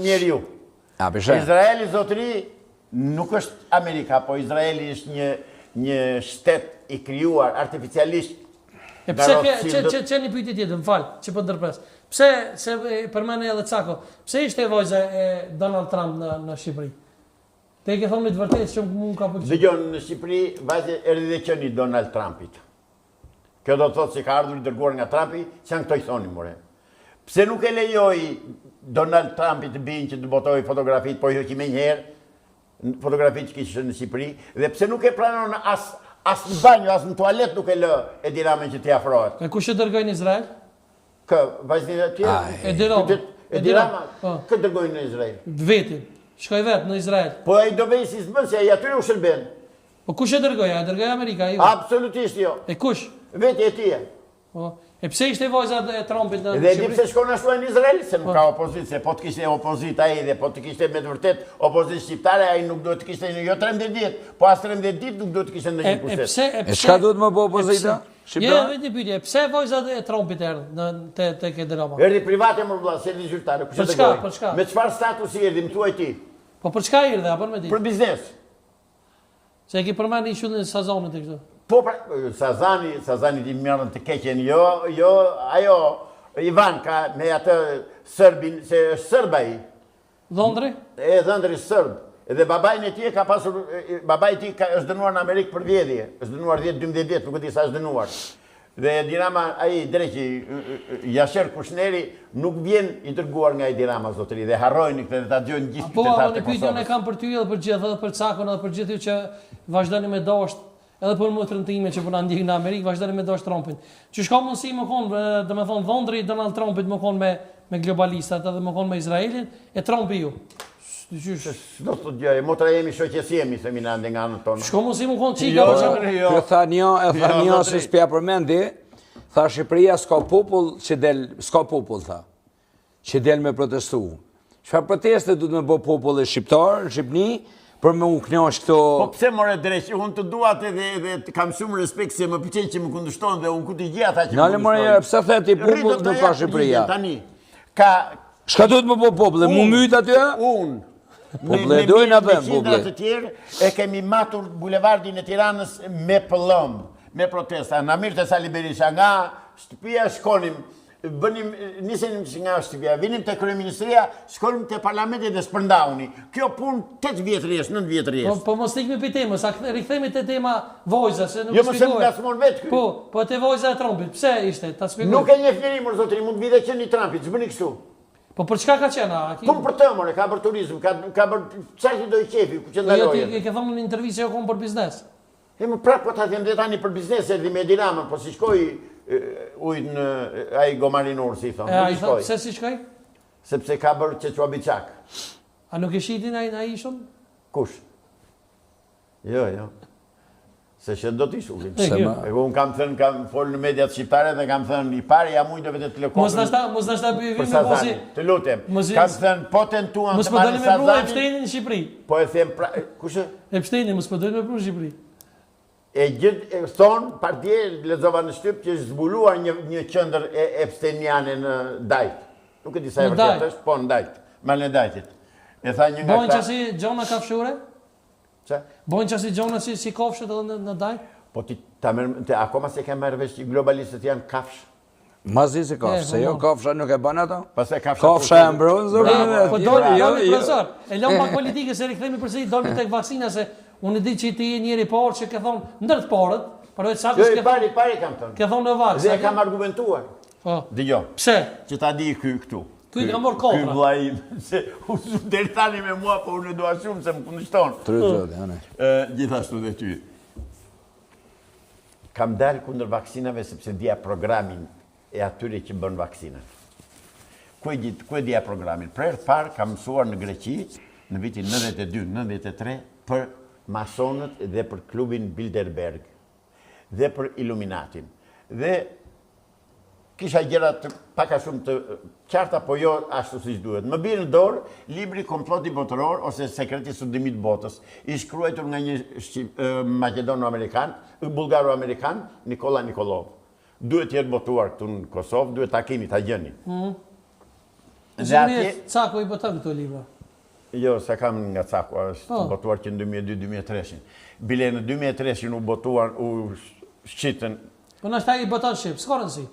njeriu. Izraeli, zotëri, nuk është Amerika, po Izraeli është një shtet i krijuar artificialisht. E pse që një pyetje tjetër, më fal, që po ndërpres. Pse se përmend edhe Cako, pse ishte vojza e Donald Trump në Shqipëri? Te ke thonë të vërtetë që mund ka pëlqyer. Dëgjon, në Shqipëri vajzë erdhi dhe qeni Donald Trumpit. Kjo do të thotë se ka ardhur i dërguar nga Trumpi, që janë këto i thoni more. Pse nuk e lejoi Donald Trumpit të binë që të botoj fotografitë, po jo që më njëherë fotografitë që kishte në Shqipëri, dhe pse nuk e pranon as në banjë, as në tualet nuk e lë Edi Ramën që t'i afrohet. E kush e dërgoi në Izrael? Kë, vajzën e tjerë? Edi Rama, kë dërgojnë në Izrael? Vetin. Shkoj vetë në Izrael. Po ai do bëj si s'bën se ai aty u shërben. Po kush e dërgoi? A dërgoi Amerika? Absolutisht jo. E kush? Veti e tij. Po. E pse ishte vojza e Trumpit në Shqipëri? Dhe di pse shkon ashtu në Izrael, se nuk ka opozitë, se po të kishte opozitë ai dhe po të kishte me të vërtet opozitë shqiptare, ai nuk duhet të kishte jo 13 ditë, po as 13 ditë nuk duhet të kishte ndonjë pushtet. E çka duhet më bëj opozita? Jo, vetë pyetje, pse vojza e Trumpit erdhi te Edi Rama? Erdhi private më vëlla, se zyrtare. Për çka? Për çka? Me çfarë statusi erdhi, më thuaj ti? Po për çka erdhi apo me di? Për biznes. Se e ke përmendur ishullin e Sazanit e këtu. Po, Sazani ti mërën të keqen, jo, ajo, Ivanka me atë Sërbin, se është Sërba i. Dhondri? Dhondri Sërb. Edhe babajnë e ti ka pasur, babaj ti është dënuar në Amerikë për vjedhje, është dënuar 10-12 vjetë, nuk e di sa është dënuar. Dhe Edi Rama, aji dreqi, Jasher Kushneri, nuk vjen i dërguar nga Edi Rama, zotëri, dhe harrojnë këtë dhe ta gjojnë gjithë qytetarët e Kosovës. Po, në pyetjen e kam për ty edhe për gjithë, edhe për Cakon, edhe për gjithë që vazhdoni me dosht, edhe për motrën time që po na ndjek në Amerikë, vazhdoni me dosht Trumpin. Që shka mundësi më konë, domethënë dhondri Donald Trumpit më konë me globalistat edhe më konë me Izraelin, e Trumpi ju. Do të gjë, motra jemi shoqes jemi, themi na nga anën tonë. Shko mundësi më konë qika. Kjo tha një se s'pja përmendi, tha Shqipëria s'ka popull që del, s'ka popull, tha, që del me protestu. Çfarë proteste du të me bë populli shqiptar, në Shqipni, për me u knaqë këto... Po pse more dreq, unë të duat edhe kam shumë respekt se më pëlqen që më kundërshton dhe unë ku t'i gjej ata që më kundërshton. Nale more, pse the ti popull nuk ka Shqipëria? Çka duhet më bë populli? Mu myt aty? Unë. Popullë e dojnë atë, popullë. Të tjerë e kemi matur bulevardin e Tiranës me pëllëm, me protesta. Në mirë të Sali Berisha, nga shtëpia shkonim, nisenim nga shtëpia, vinim të kryeministria, shkonim të parlamentit dhe spërndauni. Kjo punë 8 vjetë rjesë, 9 vjetë rjesë. Po mos ikmi për temës, rikthemi të tema vojza, se nuk jo, më se më nga smon vetë kjo. Po të vojza e Trumpit, pse ishte? Ta shpjegoj. Nuk e njeh njeri, mërë zotëri, mund vide që një Trumpit, që bëni kështu. Po për çka ka qenë? Po për të more, ka për turizm, ka për çfarë që do i qefi, ku që ndaloje. Jo, ti ke thënë në intervistë që kom për biznes. E më prapë po ta them dhe tani për biznes, erdhi me Edi Ramën, po si shkoi ujt në ai Gomarinor, si thonë. Ai thotë pse si shkoi? Sepse ka bërë Çeçuabiçak. A nuk e shitin ai ishun? Kush? Jo. Se që do t'i shullin. Unë kam thënë, kam folë në mediat shqiptare dhe kam thënë, i pari jam ujtë dhe të telekonë. Mos nashta bëjë për Sazani, të lutem. Kam thënë, po tentuam të marrë Sazani. Mos përdojnë me pru Epsteinin në Shqipëri. Po e them, kushë? Epsteinin, mos përdojnë me pru në Shqipëri. E gjithë, thonë, partije, lezova në Shtyp, që është zbuluar një qëndër Epsteiniane në Dajt. Nuk e disa e vërtet është, po në Dajt, mal në Dajtit. E tha një nga bojnë që si Gjona kafshure? Që? Bojnë që si Gjona si kofshët edhe në Dajt? Po ti, akoma se ke marrë veç që globalistët janë kafsh. Mazi se kafsh, se jo kafsha nuk e banë ato? Kafsha e mbronzur. Po doli profesor, e lëm pak politike se rikthemi përsëri doli tek vaksina se unë di që ti je njëri parë që ke thonë ndër të parët, por vetë sa jo, pari kam thënë. Ke thonë në vaks. Dhe kam argumentuar. Po. Dëgjoj. Pse? Që ta di ky këtu. Ky ka marrë kontra. Ky vllai se deri tani me mua, po unë dua shumë se më kundërshton. Gjithashtu dhe ty. Kam dalë kundër vaksinave sepse dia programin e atyre që bën vaksinat. Ku e dia programin? Për herë të parë kam mësuar në Greqi në vitin 92-93 për masonët dhe për klubin Bilderberg dhe për Illuminatin. Dhe kisha gjërat paka shumë të qarta, po jo ashtu si duhet. Më bie në dorë libri Komploti botëror ose Sekreti studimit botës, i shkruar nga një Maqedono-amerikan, Bullgaro-amerikan, Nikola Nikolov. Duhet të jetë botuar këtu në Kosovë, duhet ta keni, ta gjeni. Sigurisht, Cako i boton këto libra. Jo, se kam nga Cako, është botuar që në 2002-2003. Bile në 2003 u botuar, u shqitën. Po në ashtaj i boton Shqip, s'ka rëndësi.